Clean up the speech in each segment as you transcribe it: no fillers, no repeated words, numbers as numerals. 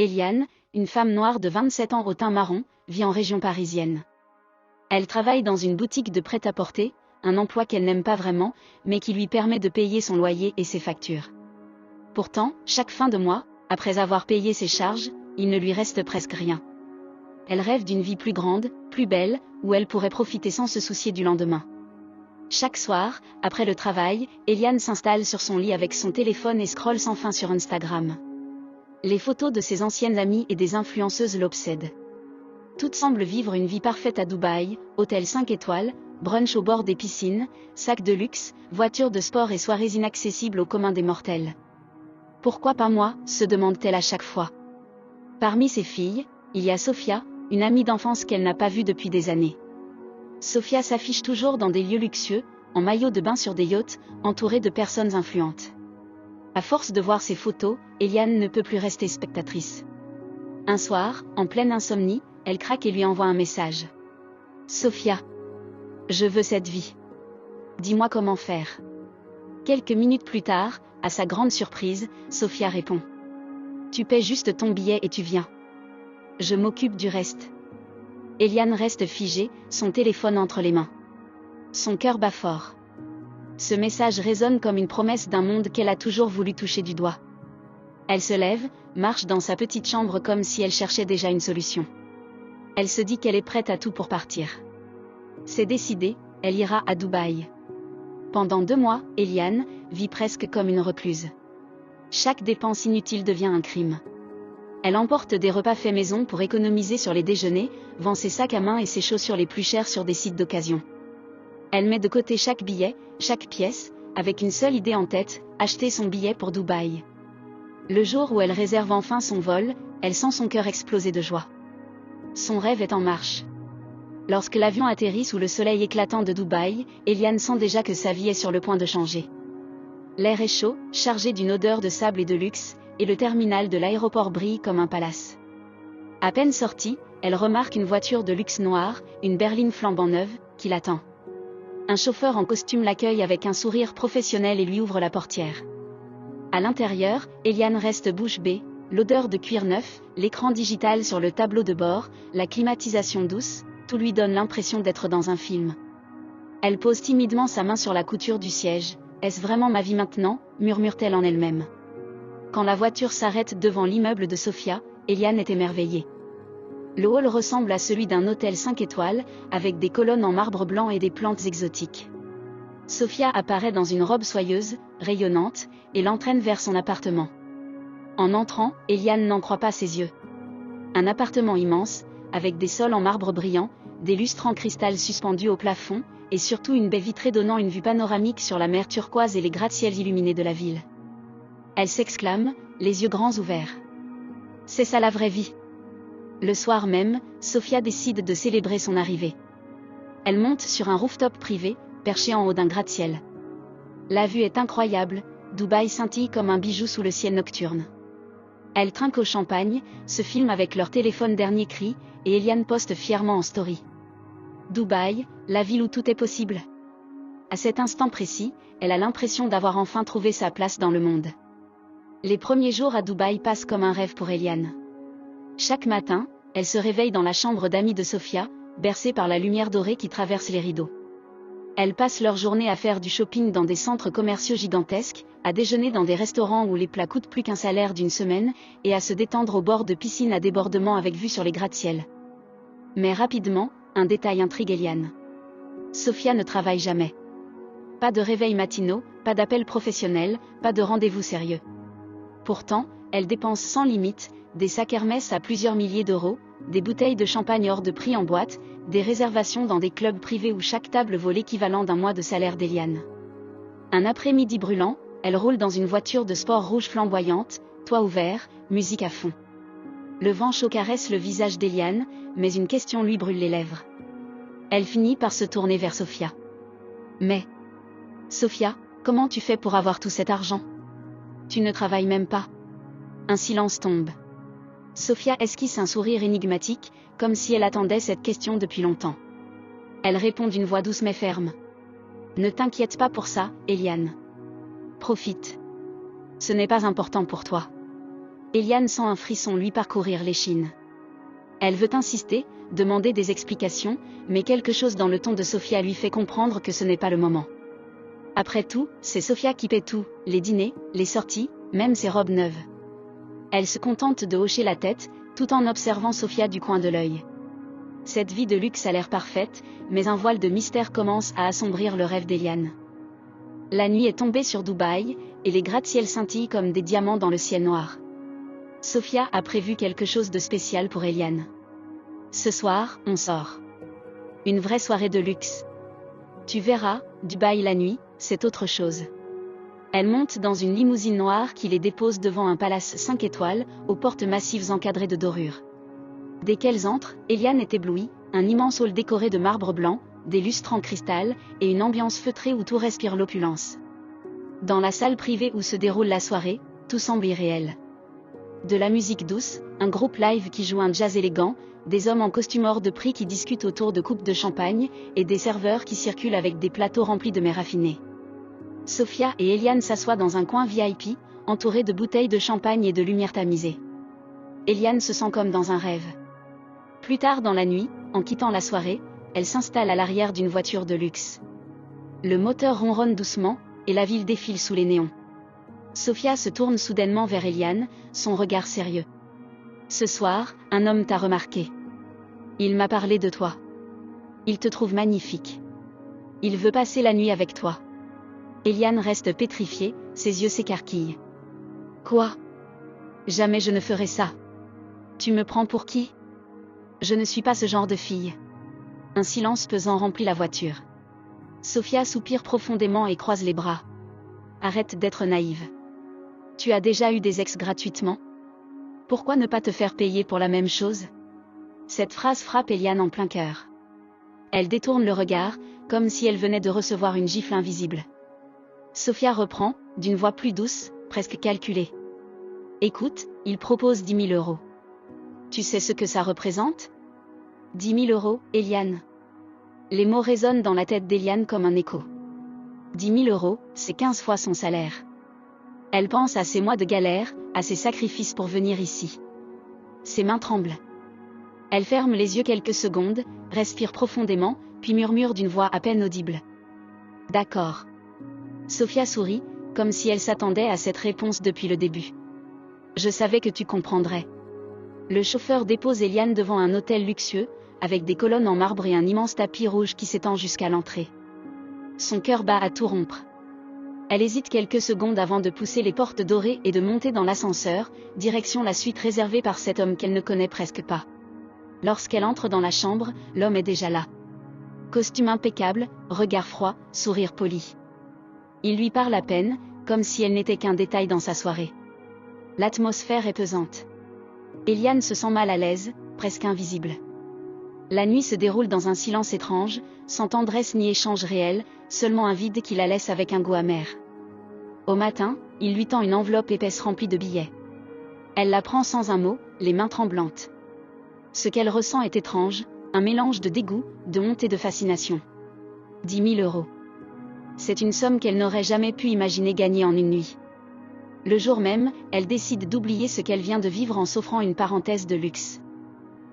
Eliane, une femme noire de 27 ans au teint marron, vit en région parisienne. Elle travaille dans une boutique de prêt-à-porter, un emploi qu'elle n'aime pas vraiment, mais qui lui permet de payer son loyer et ses factures. Pourtant, chaque fin de mois, après avoir payé ses charges, il ne lui reste presque rien. Elle rêve d'une vie plus grande, plus belle, où elle pourrait profiter sans se soucier du lendemain. Chaque soir, après le travail, Eliane s'installe sur son lit avec son téléphone et scrolle sans fin sur Instagram. Les photos de ses anciennes amies et des influenceuses l'obsèdent. Toutes semblent vivre une vie parfaite à Dubaï, hôtel 5 étoiles, brunch au bord des piscines, sacs de luxe, voitures de sport et soirées inaccessibles au commun des mortels. Pourquoi pas moi, se demande-t-elle à chaque fois. Parmi ses filles, il y a Sophia, une amie d'enfance qu'elle n'a pas vue depuis des années. Sophia s'affiche toujours dans des lieux luxueux, en maillot de bain sur des yachts, entourée de personnes influentes. À force de voir ces photos, Eliane ne peut plus rester spectatrice. Un soir, en pleine insomnie, elle craque et lui envoie un message. Sophia. Je veux cette vie. Dis-moi comment faire. Quelques minutes plus tard, à sa grande surprise, Sophia répond. Tu paies juste ton billet et tu viens. Je m'occupe du reste. Eliane reste figée, son téléphone entre les mains. Son cœur bat fort. Ce message résonne comme une promesse d'un monde qu'elle a toujours voulu toucher du doigt. Elle se lève, marche dans sa petite chambre comme si elle cherchait déjà une solution. Elle se dit qu'elle est prête à tout pour partir. C'est décidé, elle ira à Dubaï. Pendant 2 mois, Eliane vit presque comme une recluse. Chaque dépense inutile devient un crime. Elle emporte des repas faits maison pour économiser sur les déjeuners, vend ses sacs à main et ses chaussures les plus chères sur des sites d'occasion. Elle met de côté chaque billet, chaque pièce, avec une seule idée en tête, acheter son billet pour Dubaï. Le jour où elle réserve enfin son vol, elle sent son cœur exploser de joie. Son rêve est en marche. Lorsque l'avion atterrit sous le soleil éclatant de Dubaï, Eliane sent déjà que sa vie est sur le point de changer. L'air est chaud, chargé d'une odeur de sable et de luxe, et le terminal de l'aéroport brille comme un palace. À peine sortie, elle remarque une voiture de luxe noire, une berline flambant neuve, qui l'attend. Un chauffeur en costume l'accueille avec un sourire professionnel et lui ouvre la portière. À l'intérieur, Eliane reste bouche bée, l'odeur de cuir neuf, l'écran digital sur le tableau de bord, la climatisation douce, tout lui donne l'impression d'être dans un film. Elle pose timidement sa main sur la couture du siège. « Est-ce vraiment ma vie maintenant ?» murmure-t-elle en elle-même. Quand la voiture s'arrête devant l'immeuble de Sophia, Eliane est émerveillée. Le hall ressemble à celui d'un hôtel 5 étoiles, avec des colonnes en marbre blanc et des plantes exotiques. Sophia apparaît dans une robe soyeuse, rayonnante, et l'entraîne vers son appartement. En entrant, Eliane n'en croit pas ses yeux. Un appartement immense, avec des sols en marbre brillant, des lustres en cristal suspendus au plafond, et surtout une baie vitrée donnant une vue panoramique sur la mer turquoise et les gratte-ciels illuminés de la ville. Elle s'exclame, les yeux grands ouverts. C'est ça la vraie vie. Le soir même, Sophia décide de célébrer son arrivée. Elle monte sur un rooftop privé, perché en haut d'un gratte-ciel. La vue est incroyable, Dubaï scintille comme un bijou sous le ciel nocturne. Elle trinque au champagne, se filme avec leur téléphone dernier cri, et Eliane poste fièrement en story. Dubaï, la ville où tout est possible. À cet instant précis, elle a l'impression d'avoir enfin trouvé sa place dans le monde. Les premiers jours à Dubaï passent comme un rêve pour Eliane. Chaque matin, elle se réveille dans la chambre d'amis de Sophia, bercée par la lumière dorée qui traverse les rideaux. Elles passent leur journée à faire du shopping dans des centres commerciaux gigantesques, à déjeuner dans des restaurants où les plats coûtent plus qu'un salaire d'une semaine, et à se détendre au bord de piscines à débordement avec vue sur les gratte-ciels. Mais rapidement, un détail intrigue Eliane. Sophia ne travaille jamais. Pas de réveils matinaux, pas d'appels professionnels, pas de rendez-vous sérieux. Pourtant, elle dépense sans limite, des sacs Hermès à plusieurs milliers d'euros, des bouteilles de champagne hors de prix en boîte, des réservations dans des clubs privés où chaque table vaut l'équivalent d'un mois de salaire d'Eliane. Un après-midi brûlant, elle roule dans une voiture de sport rouge flamboyante, toit ouvert, musique à fond. Le vent chaud caresse le visage d'Eliane, mais une question lui brûle les lèvres. Elle finit par se tourner vers Sophia. Mais, Sophia, comment tu fais pour avoir tout cet argent ? Tu ne travailles même pas. Un silence tombe. Sophia esquisse un sourire énigmatique, comme si elle attendait cette question depuis longtemps. Elle répond d'une voix douce mais ferme. Ne t'inquiète pas pour ça, Eliane. Profite. Ce n'est pas important pour toi. Eliane sent un frisson lui parcourir l'échine. Elle veut insister, demander des explications, mais quelque chose dans le ton de Sophia lui fait comprendre que ce n'est pas le moment. Après tout, c'est Sophia qui paie tout, les dîners, les sorties, même ses robes neuves. Elle se contente de hocher la tête, tout en observant Sophia du coin de l'œil. Cette vie de luxe a l'air parfaite, mais un voile de mystère commence à assombrir le rêve d'Eliane. La nuit est tombée sur Dubaï, et les gratte-ciels scintillent comme des diamants dans le ciel noir. Sophia a prévu quelque chose de spécial pour Eliane. Ce soir, on sort. Une vraie soirée de luxe. Tu verras, Dubaï la nuit, c'est autre chose. Elle monte dans une limousine noire qui les dépose devant un palace 5 étoiles, aux portes massives encadrées de dorures. Dès qu'elles entrent, Eliane est éblouie, un immense hall décoré de marbre blanc, des lustres en cristal, et une ambiance feutrée où tout respire l'opulence. Dans la salle privée où se déroule la soirée, tout semble irréel. De la musique douce, un groupe live qui joue un jazz élégant, des hommes en costume hors de prix qui discutent autour de coupes de champagne, et des serveurs qui circulent avec des plateaux remplis de mets raffinés. Sophia et Eliane s'assoient dans un coin VIP, entourés de bouteilles de champagne et de lumière tamisée. Eliane se sent comme dans un rêve. Plus tard dans la nuit, en quittant la soirée, elle s'installe à l'arrière d'une voiture de luxe. Le moteur ronronne doucement, et la ville défile sous les néons. Sophia se tourne soudainement vers Eliane, son regard sérieux. Ce soir, un homme t'a remarqué. Il m'a parlé de toi. Il te trouve magnifique. Il veut passer la nuit avec toi. Eliane reste pétrifiée, ses yeux s'écarquillent. Quoi? Jamais je ne ferai ça. Tu me prends pour qui? Je ne suis pas ce genre de fille. Un silence pesant remplit la voiture. Sophia soupire profondément et croise les bras. Arrête d'être naïve. Tu as déjà eu des ex gratuitement? Pourquoi ne pas te faire payer pour la même chose? Cette phrase frappe Eliane en plein cœur. Elle détourne le regard, comme si elle venait de recevoir une gifle invisible. Sophia reprend, d'une voix plus douce, presque calculée. Écoute, il propose 10 000 euros. Tu sais ce que ça représente? 10 000 euros, Eliane. Les mots résonnent dans la tête d'Eliane comme un écho. 10 000 euros, c'est 15 fois son salaire. Elle pense à ses mois de galère, à ses sacrifices pour venir ici. Ses mains tremblent. Elle ferme les yeux quelques secondes, respire profondément, puis murmure d'une voix à peine audible. D'accord. Sophia sourit, comme si elle s'attendait à cette réponse depuis le début. Je savais que tu comprendrais. Le chauffeur dépose Eliane devant un hôtel luxueux, avec des colonnes en marbre et un immense tapis rouge qui s'étend jusqu'à l'entrée. Son cœur bat à tout rompre. Elle hésite quelques secondes avant de pousser les portes dorées et de monter dans l'ascenseur, direction la suite réservée par cet homme qu'elle ne connaît presque pas. Lorsqu'elle entre dans la chambre, l'homme est déjà là. Costume impeccable, regard froid, sourire poli. Il lui parle à peine, comme si elle n'était qu'un détail dans sa soirée. L'atmosphère est pesante. Eliane se sent mal à l'aise, presque invisible. La nuit se déroule dans un silence étrange, sans tendresse ni échange réel, seulement un vide qui la laisse avec un goût amer. Au matin, il lui tend une enveloppe épaisse remplie de billets. Elle la prend sans un mot, les mains tremblantes. Ce qu'elle ressent est étrange, un mélange de dégoût, de honte et de fascination. 10 000 euros. C'est une somme qu'elle n'aurait jamais pu imaginer gagner en une nuit. Le jour même, elle décide d'oublier ce qu'elle vient de vivre en s'offrant une parenthèse de luxe.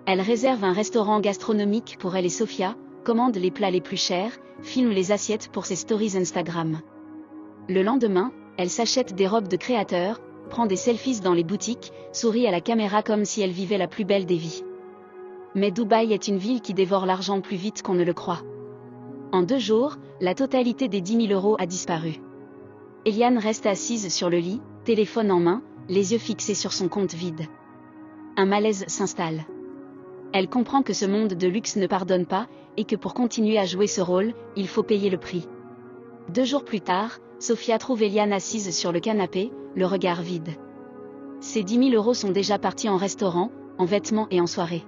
Elle réserve un restaurant gastronomique pour elle et Sophia, commande les plats les plus chers, filme les assiettes pour ses stories Instagram. Le lendemain, elle s'achète des robes de créateur, prend des selfies dans les boutiques, sourit à la caméra comme si elle vivait la plus belle des vies. Mais Dubaï est une ville qui dévore l'argent plus vite qu'on ne le croit. En 2 jours, la totalité des 10 000 euros a disparu. Eliane reste assise sur le lit, téléphone en main, les yeux fixés sur son compte vide. Un malaise s'installe. Elle comprend que ce monde de luxe ne pardonne pas, et que pour continuer à jouer ce rôle, il faut payer le prix. 2 jours plus tard, Sophia trouve Eliane assise sur le canapé, le regard vide. Ses 10 000 euros sont déjà partis en restaurant, en vêtements et en soirée.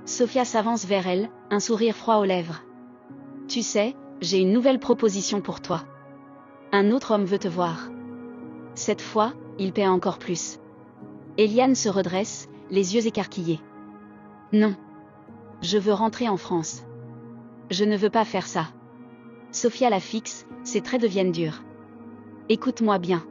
Sophia s'avance vers elle, un sourire froid aux lèvres. Tu sais, j'ai une nouvelle proposition pour toi. Un autre homme veut te voir. Cette fois, il paie encore plus. Eliane se redresse, les yeux écarquillés. Non. Je veux rentrer en France. Je ne veux pas faire ça. Sophia la fixe, ses traits deviennent durs. Écoute-moi bien.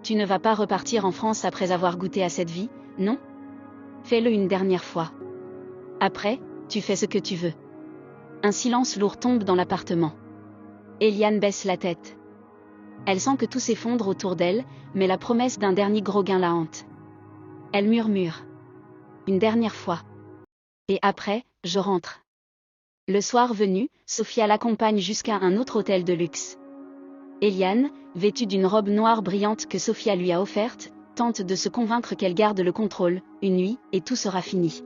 Tu ne vas pas repartir en France après avoir goûté à cette vie, non? Fais-le une dernière fois. Après, tu fais ce que tu veux. Un silence lourd tombe dans l'appartement. Eliane baisse la tête. Elle sent que tout s'effondre autour d'elle, mais la promesse d'un dernier gros gain la hante. Elle murmure. Une dernière fois. Et après, je rentre. Le soir venu, Sophia l'accompagne jusqu'à un autre hôtel de luxe. Eliane, vêtue d'une robe noire brillante que Sophia lui a offerte, tente de se convaincre qu'elle garde le contrôle, une nuit, et tout sera fini.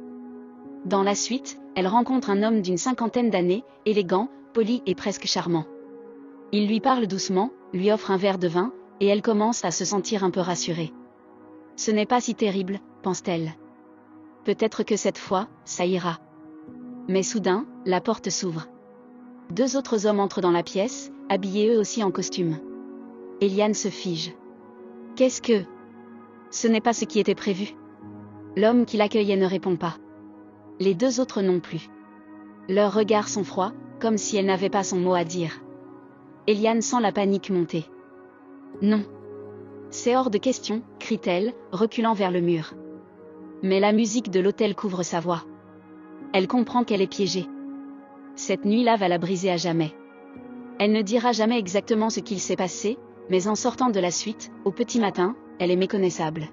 Dans la suite, elle rencontre un homme d'une 50aine d'années, élégant, poli et presque charmant. Il lui parle doucement, lui offre un verre de vin, et elle commence à se sentir un peu rassurée. Ce n'est pas si terrible, pense-t-elle. Peut-être que cette fois, ça ira. Mais soudain, la porte s'ouvre. 2 autres hommes entrent dans la pièce, habillés eux aussi en costume. Eliane se fige. Qu'est-ce que... Ce n'est pas ce qui était prévu. L'homme qui l'accueillait ne répond pas. Les 2 autres non plus. Leurs regards sont froids, comme si elle n'avait pas son mot à dire. Eliane sent la panique monter. Non. C'est hors de question, crie-t-elle, reculant vers le mur. Mais la musique de l'hôtel couvre sa voix. Elle comprend qu'elle est piégée. Cette nuit-là va la briser à jamais. Elle ne dira jamais exactement ce qu'il s'est passé, mais en sortant de la suite, au petit matin, elle est méconnaissable.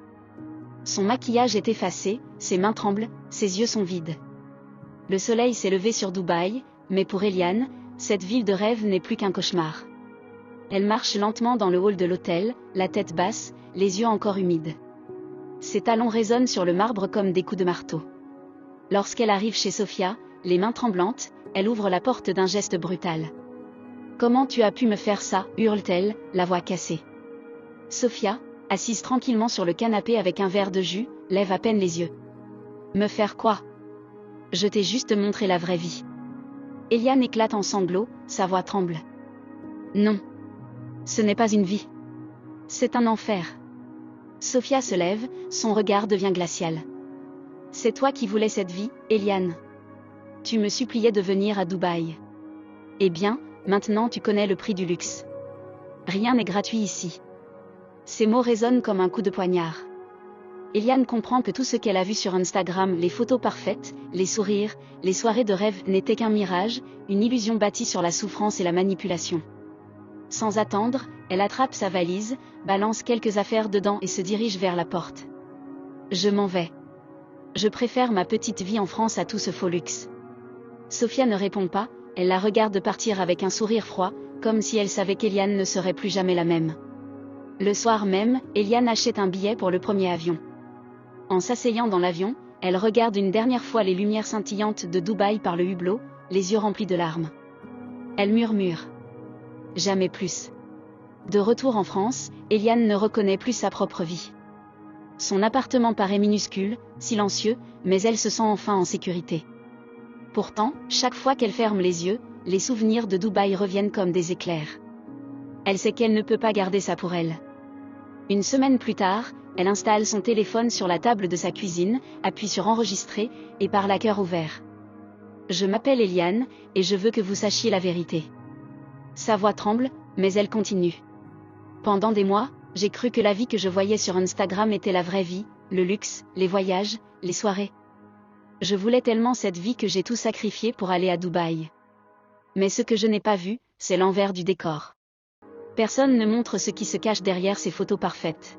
Son maquillage est effacé, ses mains tremblent, ses yeux sont vides. Le soleil s'est levé sur Dubaï, mais pour Eliane, cette ville de rêve n'est plus qu'un cauchemar. Elle marche lentement dans le hall de l'hôtel, la tête basse, les yeux encore humides. Ses talons résonnent sur le marbre comme des coups de marteau. Lorsqu'elle arrive chez Sophia, les mains tremblantes, elle ouvre la porte d'un geste brutal. « Comment tu as pu me faire ça ?» hurle-t-elle, la voix cassée. Sophia, assise tranquillement sur le canapé avec un verre de jus, lève à peine les yeux. « Me faire quoi ? Je t'ai juste montré la vraie vie. » Eliane éclate en sanglots, sa voix tremble. « Non. Ce n'est pas une vie. C'est un enfer. » Sophia se lève, son regard devient glacial. « C'est toi qui voulais cette vie, Eliane. Tu me suppliais de venir à Dubaï. Eh bien, maintenant tu connais le prix du luxe. Rien n'est gratuit ici. » Ces mots résonnent comme un coup de poignard. Eliane comprend que tout ce qu'elle a vu sur Instagram, les photos parfaites, les sourires, les soirées de rêve, n'était qu'un mirage, une illusion bâtie sur la souffrance et la manipulation. Sans attendre, elle attrape sa valise, balance quelques affaires dedans et se dirige vers la porte. « Je m'en vais. Je préfère ma petite vie en France à tout ce faux luxe. » Sophia ne répond pas, elle la regarde partir avec un sourire froid, comme si elle savait qu'Eliane ne serait plus jamais la même. Le soir même, Eliane achète un billet pour le premier avion. En s'asseyant dans l'avion, elle regarde une dernière fois les lumières scintillantes de Dubaï par le hublot, les yeux remplis de larmes. Elle murmure. Jamais plus. De retour en France, Eliane ne reconnaît plus sa propre vie. Son appartement paraît minuscule, silencieux, mais elle se sent enfin en sécurité. Pourtant, chaque fois qu'elle ferme les yeux, les souvenirs de Dubaï reviennent comme des éclairs. Elle sait qu'elle ne peut pas garder ça pour elle. Une semaine plus tard, elle installe son téléphone sur la table de sa cuisine, appuie sur enregistrer, et parle à cœur ouvert. Je m'appelle Eliane, et je veux que vous sachiez la vérité. Sa voix tremble, mais elle continue. Pendant des mois, j'ai cru que la vie que je voyais sur Instagram était la vraie vie, le luxe, les voyages, les soirées. Je voulais tellement cette vie que j'ai tout sacrifié pour aller à Dubaï. Mais ce que je n'ai pas vu, c'est l'envers du décor. Personne ne montre ce qui se cache derrière ces photos parfaites.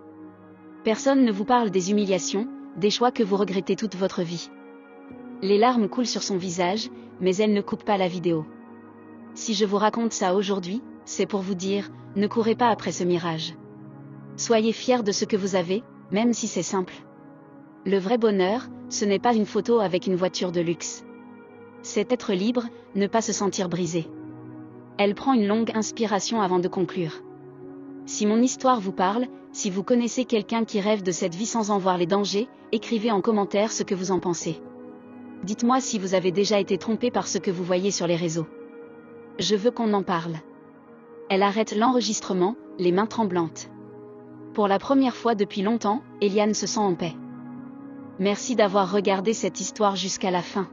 Personne ne vous parle des humiliations, des choix que vous regrettez toute votre vie. Les larmes coulent sur son visage, mais elle ne coupe pas la vidéo. Si je vous raconte ça aujourd'hui, c'est pour vous dire, ne courez pas après ce mirage. Soyez fiers de ce que vous avez, même si c'est simple. Le vrai bonheur, ce n'est pas une photo avec une voiture de luxe. C'est être libre, ne pas se sentir brisé. Elle prend une longue inspiration avant de conclure. Si mon histoire vous parle, si vous connaissez quelqu'un qui rêve de cette vie sans en voir les dangers, écrivez en commentaire ce que vous en pensez. Dites-moi si vous avez déjà été trompé par ce que vous voyez sur les réseaux. Je veux qu'on en parle. Elle arrête l'enregistrement, les mains tremblantes. Pour la première fois depuis longtemps, Eliane se sent en paix. Merci d'avoir regardé cette histoire jusqu'à la fin.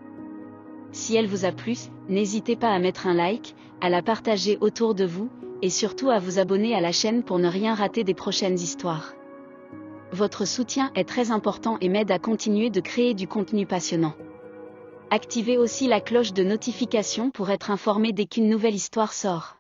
Si elle vous a plu, n'hésitez pas à mettre un like, à la partager autour de vous, et surtout à vous abonner à la chaîne pour ne rien rater des prochaines histoires. Votre soutien est très important et m'aide à continuer de créer du contenu passionnant. Activez aussi la cloche de notification pour être informé dès qu'une nouvelle histoire sort.